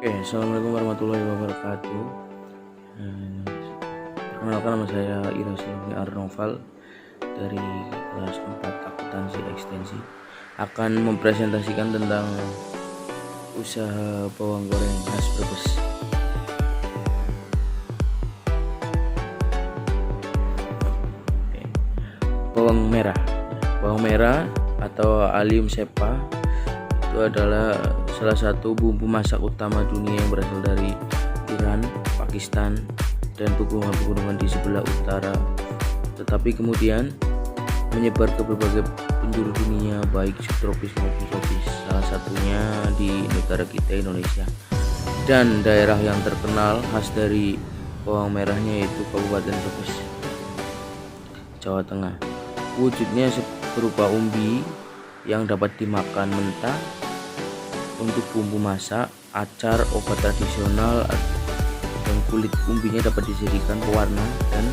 Oke, assalamualaikum warahmatullahi wabarakatuh. Eh, Perkenalkan, nama saya Ira Silvi Arnoval dari kelas 4 akuntansi ekstensi, akan mempresentasikan tentang usaha bawang goreng khas Brebes. Oke. Bawang merah atau Allium cepa itu adalah salah satu bumbu masak utama dunia yang berasal dari Iran, Pakistan, dan pegunungan-pegunungan di sebelah utara, tetapi kemudian menyebar ke berbagai penjuru dunia, baik subtropis maupun tropis, salah satunya di negara kita, Indonesia. Dan daerah yang terkenal khas dari bawang merahnya yaitu Kabupaten Brebes, Jawa Tengah. Wujudnya berupa umbi yang dapat dimakan mentah untuk bumbu masak, acar, obat tradisional, dan kulit umbinya dapat dijadikan pewarna, dan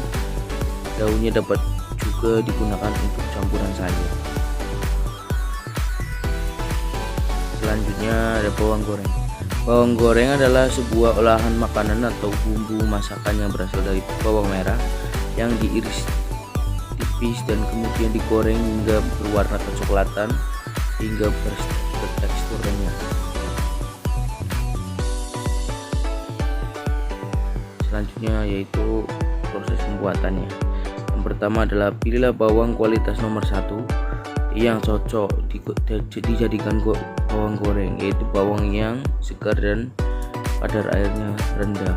daunnya dapat juga digunakan untuk campuran sayur. Selanjutnya ada bawang goreng. Bawang goreng adalah sebuah olahan makanan atau bumbu masakan yang berasal dari bawang merah yang diiris tipis dan kemudian digoreng hingga berwarna kecoklatan hingga bertekstur renyah. Selanjutnya yaitu proses pembuatannya. Yang pertama adalah pilihlah bawang kualitas nomor 1 yang cocok dijadikan bawang goreng, yaitu bawang yang segar dan kadar airnya rendah.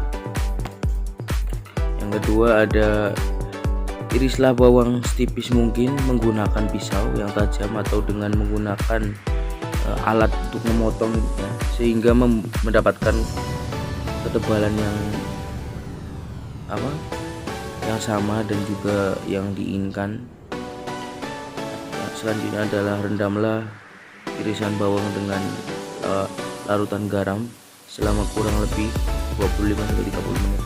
Yang kedua ada irislah bawang setipis mungkin menggunakan pisau yang tajam atau dengan menggunakan alat untuk memotong ya, sehingga mendapatkan ketebalan yang sama dan juga yang diinginkan. Selanjutnya adalah rendamlah irisan bawang dengan larutan garam selama kurang lebih 25-30 menit.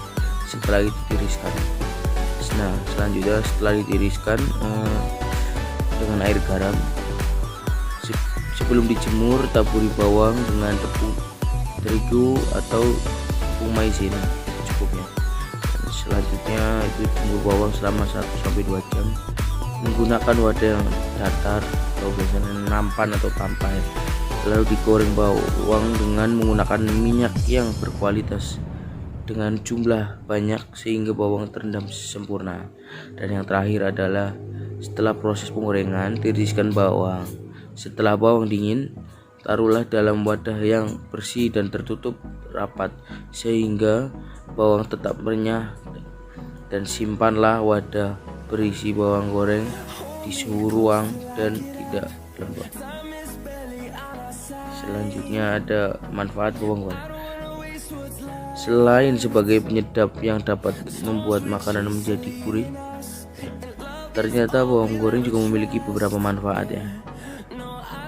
Setelah itu tiriskan. Nah, selanjutnya setelah ditiriskan dengan air garam, sebelum dijemur taburi bawang dengan tepung terigu atau tepung maizena secukupnya. Selanjutnya itu jemur bawang selama 1-2 jam menggunakan wadah yang datar atau biasanya nampan atau tampai. Lalu digoreng bawang dengan menggunakan minyak yang berkualitas dengan jumlah banyak sehingga bawang terendam sempurna. Dan yang terakhir adalah setelah proses penggorengan, tiriskan bawang. Setelah bawang dingin, taruhlah dalam wadah yang bersih dan tertutup rapat sehingga bawang tetap renyah, dan simpanlah wadah berisi bawang goreng di suhu ruang dan tidak lembab. Selanjutnya ada manfaat bawang goreng. Selain sebagai penyedap yang dapat membuat makanan menjadi gurih, ternyata bawang goreng juga memiliki beberapa manfaat ya.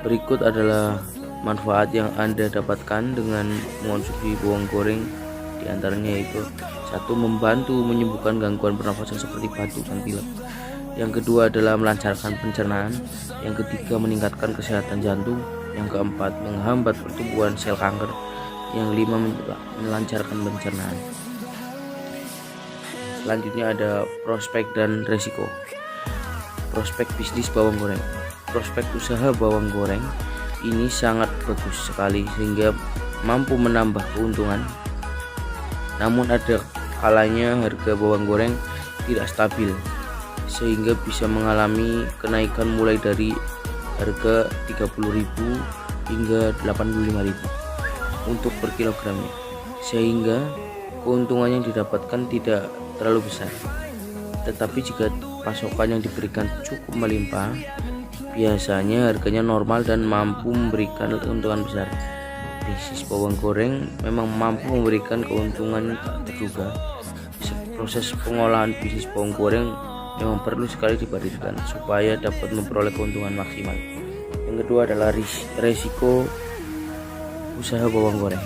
Berikut adalah manfaat yang Anda dapatkan dengan mengonsumsi bawang goreng. Di antaranya yaitu: 1. Membantu menyembuhkan gangguan pernafasan seperti batuk dan pilek. Yang kedua adalah melancarkan pencernaan. Yang ketiga meningkatkan kesehatan jantung. Yang keempat menghambat pertumbuhan sel kanker. Yang kelima melancarkan pencernaan. Selanjutnya ada prospek dan resiko. Prospek bisnis bawang goreng. Prospek usaha bawang goreng ini sangat bagus sekali sehingga mampu menambah keuntungan. Namun ada kalanya harga bawang goreng tidak stabil sehingga bisa mengalami kenaikan mulai dari harga 30.000 hingga 85.000 untuk per kilogramnya, sehingga keuntungan yang didapatkan tidak terlalu besar. Tetapi jika pasokan yang diberikan cukup melimpah, biasanya harganya normal dan mampu memberikan keuntungan besar. Bisnis bawang goreng memang mampu memberikan keuntungan tak terduga. Proses pengolahan bisnis bawang goreng memang perlu sekali diperhatikan supaya dapat memperoleh keuntungan maksimal. Yang kedua adalah risiko usaha bawang goreng.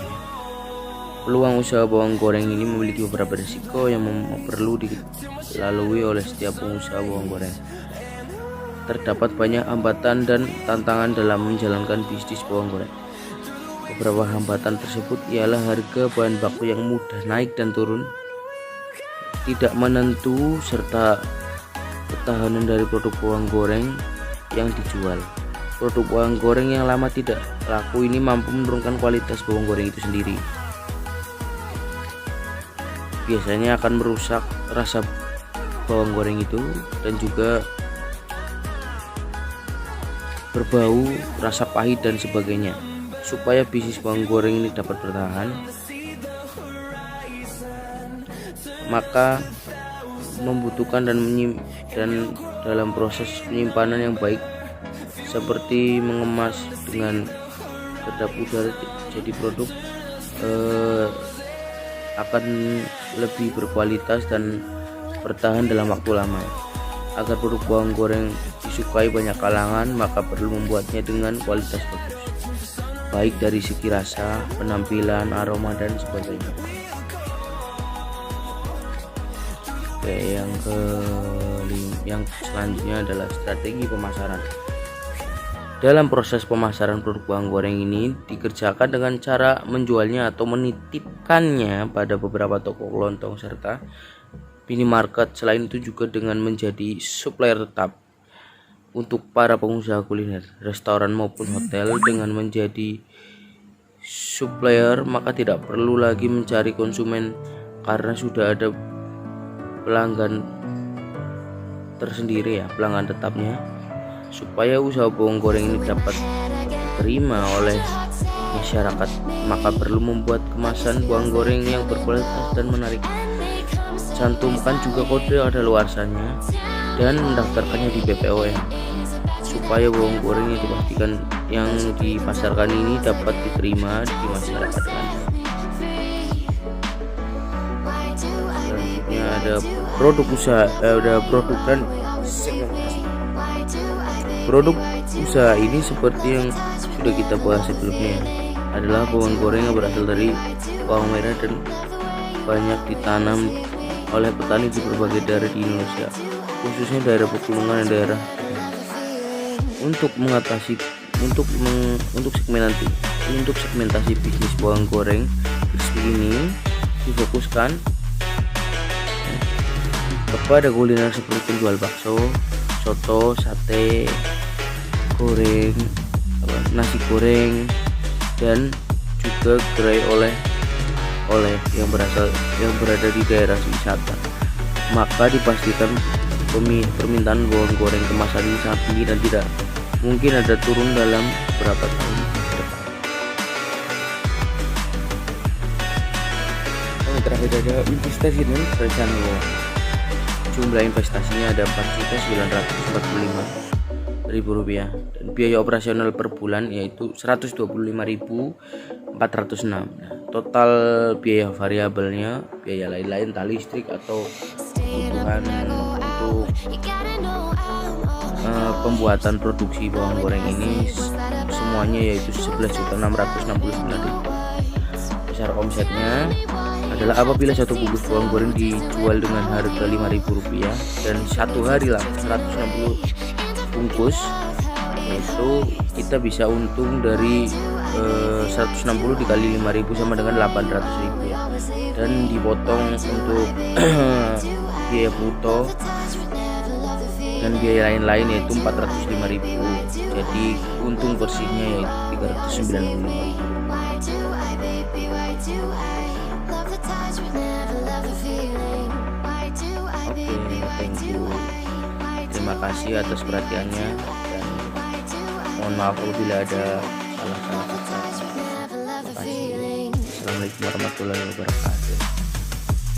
Peluang usaha bawang goreng ini memiliki beberapa risiko yang perlu dilalui oleh setiap pengusaha bawang goreng. Terdapat banyak hambatan dan tantangan dalam menjalankan bisnis bawang goreng. Beberapa hambatan tersebut ialah harga bahan baku yang mudah naik dan turun, tidak menentu, serta ketahanan dari produk bawang goreng yang dijual. Produk bawang goreng yang lama tidak laku ini mampu menurunkan kualitas bawang goreng itu sendiri. Biasanya akan merusak rasa bawang goreng itu dan juga berbau, rasa pahit dan sebagainya. Supaya bisnis bawang goreng ini dapat bertahan, maka membutuhkan dan dalam proses penyimpanan yang baik, seperti mengemas dengan kedap udara, jadi produk akan lebih berkualitas dan bertahan dalam waktu lama. Agar produk bawang goreng disukai banyak kalangan, maka perlu membuatnya dengan kualitas bagus, baik dari segi rasa, penampilan, aroma dan sebagainya. Oke, yang selanjutnya adalah strategi pemasaran. Dalam proses pemasaran produk bawang goreng ini dikerjakan dengan cara menjualnya atau menitipkannya pada beberapa toko kelontong serta minimarket. Selain itu juga dengan menjadi supplier tetap untuk para pengusaha kuliner, restoran maupun hotel. Dengan menjadi supplier, maka tidak perlu lagi mencari konsumen karena sudah ada pelanggan tersendiri, pelanggan tetapnya. Supaya usaha bawang goreng ini dapat diterima oleh masyarakat, maka perlu membuat kemasan bawang goreng yang berkualitas dan menarik. Cantumkan juga kode kadaluarsanya dan mendaftarkannya di BPOM, supaya bawang goreng yang dipastikan yang dipasarkan ini dapat diterima di masyarakat dengan baik. Selanjutnya ada produk usaha, ada produk dan segmentasi. Produk usaha ini seperti yang sudah kita bahas sebelumnya, adalah bawang goreng yang berasal dari bawang merah dan banyak ditanam oleh petani di berbagai daerah di Indonesia, khususnya daerah pegunungan dan daerah. Untuk segmentasi bisnis bawang goreng crispy ini difokuskan kepada kuliner seperti penjual bakso, soto, sate, goreng, nasi goreng, dan juga gerai oleh yang berada di daerah wisata. Maka dipastikan permintaan bawang goreng kemasan ini sangat tinggi dan tidak mungkin ada turun dalam beberapa tahun ke depan. Yang terakhir ada investasi dan rencana. Jumlah investasinya ada Rp4.945.000 dan biaya operasional per bulan yaitu Rp125.406. Total biaya variabelnya, biaya lain-lain, tali listrik atau kebutuhan untuk pembuatan produksi bawang goreng ini semuanya yaitu Rp11.669.000. Besar omsetnya adalah apabila satu bungkus bawang goreng dijual dengan harga Rp5.000 dan satu hari lah 160 bungkus, itu kita bisa untung dari 160 dikali 5.000 sama dengan 800.000, dan dipotong untuk biaya bruto dan biaya lain-lain yaitu 405.000, jadi untung bersihnya yaitu 395.000. Oke, thank you. Terima kasih atas perhatiannya dan mohon maaf apabila ada salah-salah kata. Terima kasih. Assalamualaikum warahmatullahi wabarakatuh.